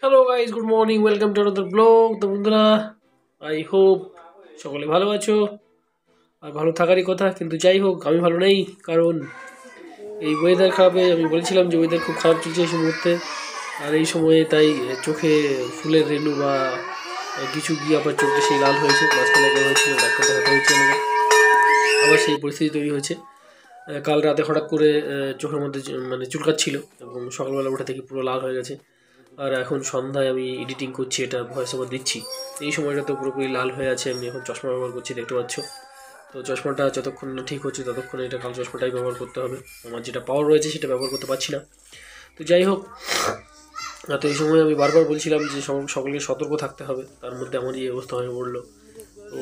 Hello guys, good morning, welcome to another blog. তো বন্ধুরা, I hope সকলে ভালো আছো আর ভালো থাকারই কথা। কিন্তু যাই হোক, আমি ভালো নেই, কারণ এই ওয়েদার খারাপে আমি বলেছিলাম যে ওয়েদার খুব খারাপ চলছে এই মুহূর্তে। আর এই সময়ে তাই চোখে ফুলের রেণু বা কিছু গিয়ে আবার চোখে সেই লাল হয়েছে। মাঝখানে একবার হয়েছিল, ডাক্তার দেখাতে হয়েছে আমাকে, আবার সেই পরিস্থিতি তৈরি হয়েছে। কাল রাতে হঠাৎ করে চোখের মধ্যে মানে চুলকাচ্ছিল এবং সকালবেলা উঠে থেকে পুরো লাল হয়ে গেছে। আর এখন সন্ধ্যায় আমি এডিটিং করছি, এটা ভয়েস ওভার দিচ্ছি, এই সময়টা তো পুরোপুরি লাল হয়ে আছে। আমি এখন চশমা ব্যবহার করছি, দেখতে পাচ্ছ। তো চশমাটা যতক্ষণ না ঠিক হচ্ছে ততক্ষণ এটা কালো চশমাটাই ব্যবহার করতে হবে। আমার যেটা পাওয়ার রয়েছে সেটা ব্যবহার করতে পারছি না। তো যাই হোক, তো এই সময় আমি বারবার বলছিলাম যে সকলকে সতর্ক থাকতে হবে, তার মধ্যে আমার এই অবস্থা হয়ে পড়লো। তো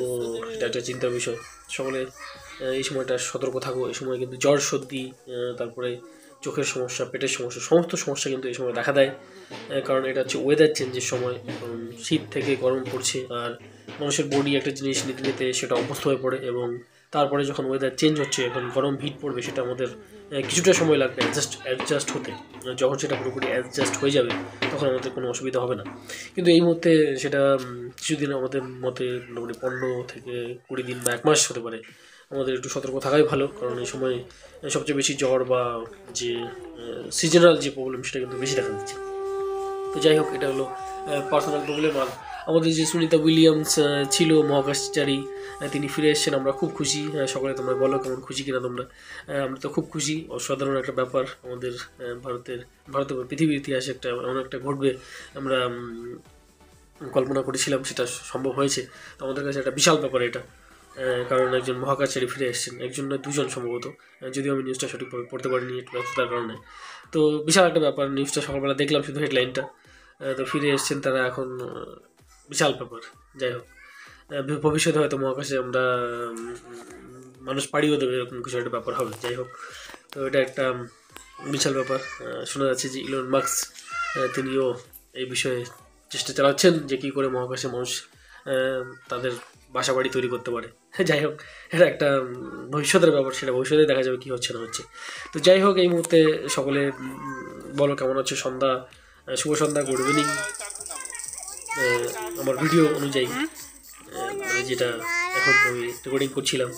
এটা একটা চিন্তার বিষয়। সকলে এই সময়টা সতর্ক থাকো। এই সময় কিন্তু জ্বর, সর্দি, তারপরে চোখের সমস্যা, পেটের সমস্যা, সমস্ত সমস্যা কিন্তু এই সময় দেখা দেয়। কারণ এটা হচ্ছে ওয়েদার চেঞ্জের সময়। শীত থেকে গরম পড়ছে, আর মানুষের বডি একটা জিনিস নিতে নিতে সেটা অভ্যস্ত হয়ে পড়ে, এবং তারপরে যখন ওয়েদার চেঞ্জ হচ্ছে, এখন গরম হিট পড়বে, সেটা আমাদের কিছুটা সময় লাগবে অ্যাডজাস্ট হতে। যখন সেটা পুরোপুরি অ্যাডজাস্ট হয়ে যাবে তখন আমাদের কোনো অসুবিধা হবে না। কিন্তু এই মুহূর্তে সেটা কিছুদিন আমাদের মতে মোটামুটি 15 থেকে 20 দিন বা 1 মাস হতে পারে। আমাদের একটু সতর্ক থাকাই ভালো, কারণ এই সময় সবচেয়ে বেশি জ্বর বা যে সিজনাল যে প্রবলেম সেটা কিন্তু বেশি দেখা দিচ্ছে। তো যাই হোক, এটা হলো পার্সোনাল প্রবলেম। আর আমাদের যে সুনিতা উইলিয়ামস ছিল মহাকাশচারী, তিনি ফিরে এসেছেন, আমরা খুব খুশি। সকলে তোমরা বলো কেমন খুশি কিনা তোমরা। আমরা তো খুব খুশি, অসাধারণ একটা ব্যাপার। আমাদের ভারত পৃথিবীর ইতিহাসে এমন একটা ঘটবে আমরা কল্পনা করেছিলাম, সেটা সম্ভব হয়েছে। তো আমাদের কাছে একটা বিশাল ব্যাপার এটা, কারণ একজন মহাকাশচারী ফিরে এসেছেন, একজন না দুজন সম্ভবত, যদিও আমি নিউজটা সঠিকভাবে পড়তে পারিনি একটু ব্যস্ততার কারণে। তো বিশাল একটা ব্যাপার, নিউজটা সকালবেলা দেখলাম শুধু হেডলাইনটা। তো ফিরে এসেছেন তারা এখন, বিশাল ব্যাপার। যাই হোক, ভবিষ্যতে হয়তো মহাকাশে আমরা মানুষ পাড়িও দেবে, এরকম কিছু একটা ব্যাপার হবে। যাই হোক, তো এটা একটা বিশাল ব্যাপার। শোনা যাচ্ছে যে ইলন মাস্ক তিনিও এই বিষয়ে চেষ্টা চালাচ্ছেন যে কী করে মহাকাশে মানুষ তাদের বাসা বাড়ি তৈরি করতে পারে। যাই হোক, এটা একটা ভবিষ্যতের ব্যাপার, সেটা ভবিষ্যতে দেখা যাবে কী হচ্ছে না হচ্ছে। তো যাই হোক, এই মুহূর্তে সকলে বলো কেমন হচ্ছে সন্ধ্যা, শুভ সন্ধ্যা, গুড ইভিনিং। আমার ভিডিও অনুযায়ী মানে যেটা এখন আমি রেকর্ডিং করছিলাম,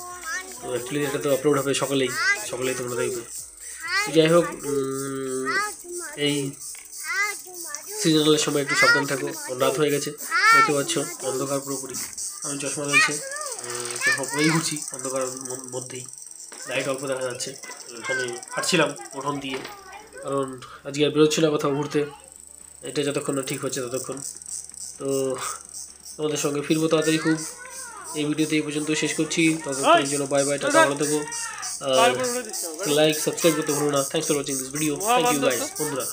তো অ্যাকচুয়ালি এটা তো আপলোড হবে সকলেই তোমরা দেখবে। তো যাই হোক, এই সিজনালের সময় একটু সাবধান থাকো। রাত হয়ে গেছে, দেখতে পাচ্ছ, অন্ধকার পুরোপুরি। আমি চশমা রয়েছে, চশমা পরেই ঘুরছি অন্ধকারের মধ্যেই, লাইট অল্প দেখা যাচ্ছে। এখানে হাঁটছিলাম উঠোন দিয়ে, কারণ আজকে আর বেরোচ্ছি না কোথাও ঘুরতে, এটা যতক্ষণ না ঠিক হচ্ছে ততক্ষণ। তো তোমাদের সঙ্গে ফিরবো তাড়াতাড়ি খুব। এই ভিডিওতে এই পর্যন্ত শেষ করছি, ততক্ষণের জন্য বাই বাই, টাটা, ভালো থেকো। লাইক সাবস্ক্রাইব করতে ভুলো না। Thanks for watching this video. Thank you guys, বন্ধুরা।